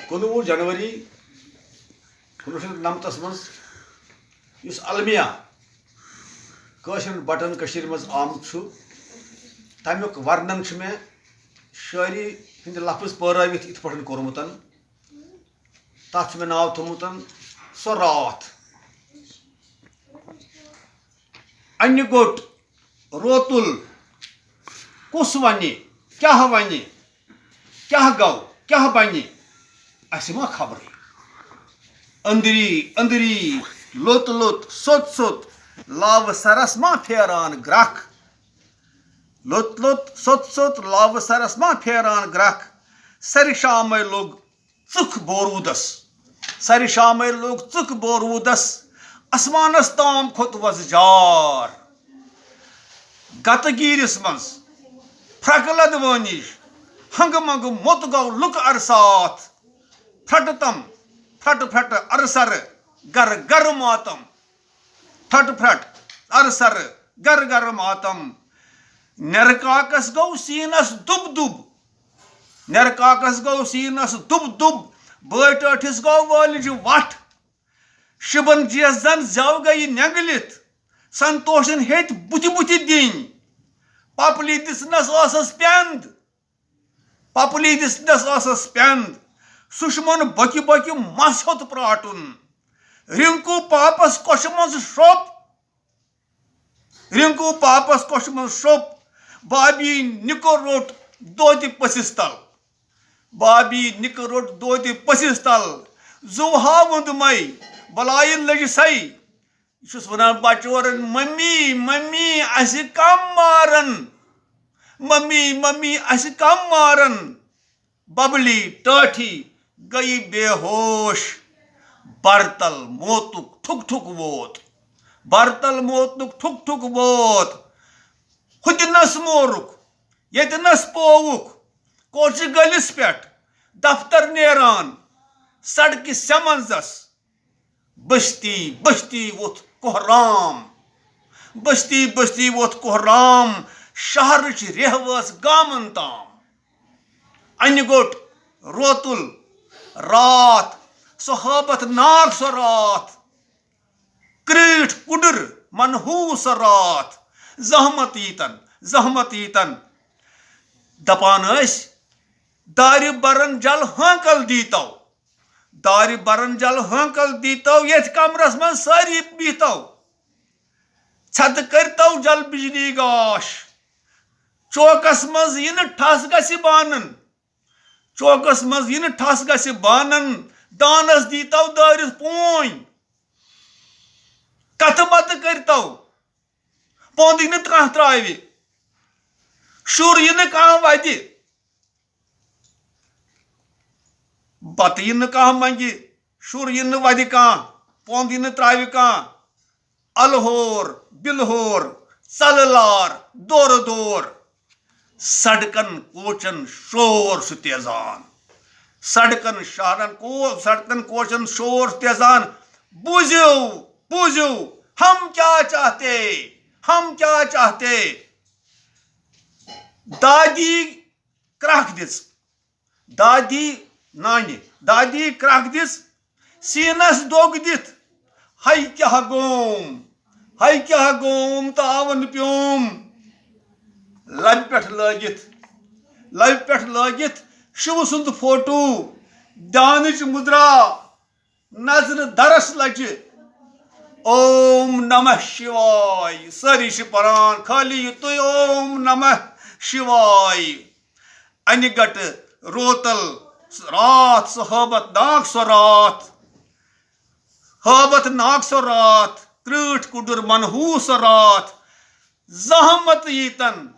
19 जनवरी 1999 मज इस अलमिया बटन मज आम तमुक वर्णन मे शायरी हंद लफ्ज परावित इत पे कोर्मुत तथ मे नाव थोमुत सो रात अन्य गोट रोतुल कुस वन क्या गो क्या बन अस मा खबर अंदरी अंदरी लोत लोत सोत सोत लाव सरस मा फेरान ग्रख लोत लोत सोत सोत लाव सरस मा फेरान ग्रख सर शाम लोग चुख बोरूदस सर शाम लोग चुख बोरूदस आसमानस ताम खोत वजजार गतगीरिस मज फ्रकलद वनिश हंग मंग मोत गौ लुक अरसात फ्रटतम फ्रट फ्रट अरसर गर गर मातम फ्रट फ्रट अरसर गर गर मातम नरकाकस गौ सीनस दुब दुब नरकाकस गौ सीनस दुब दुब बठिस गौ वालिज वट शिबन जियस जन जव गई नेंगलित संतोषन हेत बुति बुति दिन पपली दिसनस आसस पेंद पपली दिसनस आसस पेंद सुषमन बकि बकि मस होत प्राटुन रिंकू पापस कोश मज शोप रिंकू पापस कोश मज शोप बाबी निको रोट दोति पसिस्तल बाबी निको रोट दोति पसिस्तल जुहा वंद मई बलायन लज सई इस वन बचोरन मम्मी मम्मी अस कम मारन मम्मी मम्मी अस कम मारन बबली टाठी गई बेहोश बरतल मोतुक ठुक ठुक वोत बरतल मोतुक ठुक ठुक वोत हुतनस मोरुक यतनस पोवुक कोच गलिस पेट दफ्तर नेरान सड़क समंजस बस्ती बस्ती वोत कोहराम बस्ती बस्ती वोत कोहराम शहर रेहवस गामन ताम अन्य गोट रोतुल रात सोहबत नाग सो रात क्रीठ कुडर मनहूस रात जहमत ईतन दपान दारि बरन जल हाकल दीतो दारि बरन जल हाकल दीतो ये कमरस मन सारी बीतो छत करतो जल बिजली गाश चौकस मज इन ठस गस बानन चौकस मज इन ठस गस बानन दानस दीतो दारिस पोन कथ मत करतो पोंद न कह त्रावि शुर इन कह वति बत इन कह मंगि शुर इन वति कह पोंद इन त्रावि कह अलहोर बिलहोर चललार दौर दौर सड़कन कोचन शोर सु तेजान सड़कन शहरन को सड़कन कोचन शोर तेजान बूझो बूझो हम क्या चाहते दादी क्रख दिस दादी नानी दादी क्रख दिस सीनस दोग दित हाय क्या गोम तावन प्योम लब पे लगित शिव सुंद फोटो दानिच मुद्रा नजर दरस लज ओम नमः शिवाय सारी परान खाली तु ओम नमः शिवाय अनिगट रोतल रात सोहबत नाग सो रात हबत नाग सो रात क्रीठ कुडुर मनहूस रात जहमत ईतन